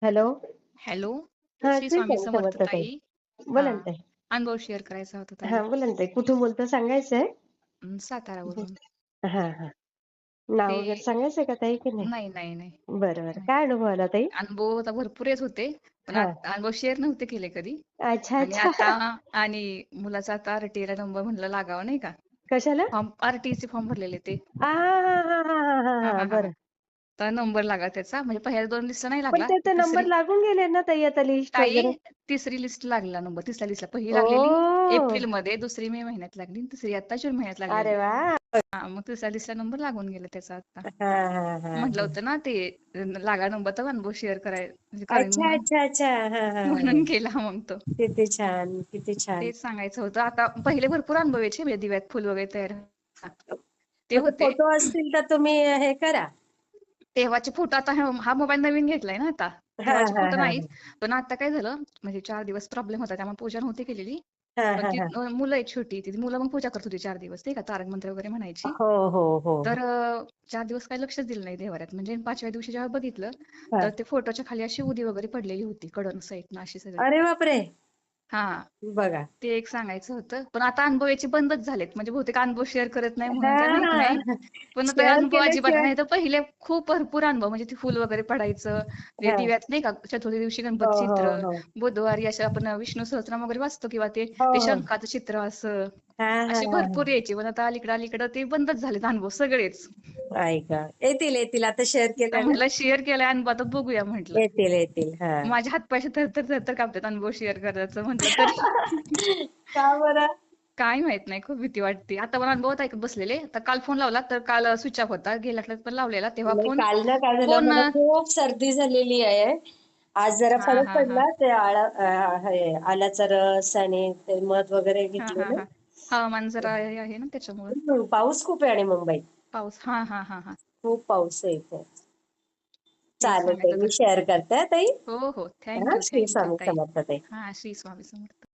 Hello. Hello. हा, श्री श्री स्वामी स्वामी समर्थ समर्थ ताई. ताई. हा, बोला ना ताई. अनुभव शेअर करायचा होता ताई. हा, बोला ना ताई. कुठून बोलता सांगायचंय? सातारावरून. हा हा. नाव ते वगैरे सांगायचंय का ताई की नाही? नाही नाही नाही बरं बरं. नाही. काय अनुभव आला ताई? अनुभव आता भरपूर येत होते, पण हा. अनुभव शेअर नव्हते केले कधी. अच्छा आणि आता अच्छा. आणि मुलाचा आता आरटीआयला नंबर म्हणलं लागावा नाही का. कशाला? आरटीईचे फॉर्म भरलेले ते. हा हा हा हा हा हा हा हा. हा हा हा. बरं. तर नंबर लागला त्याचा, म्हणजे पहिल्या 2 लिस्टला नाही पण लागला, ते तर नंबर तिसरी. लागून गेले ना ताई, आता लिस्ट ताई, वगैरे. तिसरी लिस्ट लागला नंबर, तिसऱ्या लिस्टला. पहिली ओ. लागलेली एप्रिलमध्ये, दुसरी मे महिन्यात लागली, आणि तिसरी आता जून महिन्यात लागलेली. अरे वा. हा, मग तिसऱ्या लिस्टला नंबर लागून गेला त्याचा आता. हा हा हा म्हटलं हा. होतं ना ते लागा नंबर तर अनुभव शेअर म्हणजे करेन अच्छा म्हणून. अच्छा अच्छा. हा हा हा हा. म्हणून केला मग तो. किती छान, किती छान. तेच सांगायचं होतं. आता पहिले भरपूर अनुभव यायचे, म्हणजे दिव्यात फुल वगैरे तयार. ते मग ते होते. फोटो असतील तर तुम्ही हे करा. तेव्हाचे फोटो, आता हा मोबाईल नवीन घेतलाय ना आता. हा तेव्हाचे हा फोटो हा नाहीच. पण आता काय झालं, म्हणजे 4 दिवस प्रॉब्लेम होता, त्यामुळे पूजा नव्हती केलेली. हा पण हा ती हा. मुलं आहेत छोटी, ती मुलं मग पूजा करत होती 4 दिवस, नाही का, तारक मंत्र वगैरे म्हणायची. हो हो हो हो. तर 4 दिवस काही लक्षच दिलं नाही देवाऱ्यात. म्हणजे 5व्या दिवशी जेव्हा बघितलं, हा. तर ते फोटोच्या खाली अशी उदी वगैरे पडलेली होती, कडन साईडनं अशी सगळी. अरे बापरे. हा, बघा. ते एक सांगायचं होतं. पण आता अनुभव याचे बंदच झालेत. म्हणजे बहुतेक अनुभव शेअर करत नाही म्हणून काय माहित नाही. हा. पण आता शेअर अनुभव अजिबात केल्याशिवाय. नाही. तर पहिले खूप भरपूर अनुभव, म्हणजे ते फुल वगैरे पडायचं. ते हा. दिव्यात नाही का, चतुर्थी दिवशी हो गणपती हो चित्र, हो बुधवारी असं आपण विष्णू सहस्त्रनाम वगैरे वाचतो, किंवा ते हो ते हो. शंखाचं चित्र असं. हा हा असे हा. भरपूर यायचे. पण आता अलीकडं ते बंदच झालेत अनुभव सगळेच. ऐका, येतील येतील, आता शेअर आता केलं ना. म्हटलं शेअर केलाय अनुभव, आता बघूया म्हटलं. येतील येतील. हा. माझ्या हातपायचे थरथर कापतात अनुभव शेअर करायचं म्हटलं तरी. का बरं? काय माहित नाही, खूप भीती वाटते. आता मला अनुभव ऐकत बसलेले, तर काल फोन लावला, तर काल स्विच ऑफ होता. गेल्या आठवड्यात पण लावलेला, तेव्हा नाही, फोन. काल ना काय झालं, फोन मला खूप सर्दी झालेली आहे. आज जरा हा फरक हा हा पडला. ते आल्याचा रस आणि ते मध वगैरे हा हा घेतलेलं. हा. हवामान जरा हे आहे ना त्याच्यामुळं. पाऊस खूप आहे आणि मुंबईत पाऊस. हा हा हा हा. खूप पाऊस आहे इथे. तेच चालेल ताई, सांगायचं मी होतं. शेअर करते ताई. हो हो, हा, थँक्यू श्री थँक्यू स्वामी ताई. समर्थ ताई. हा, श्री स्वामी समर्थ.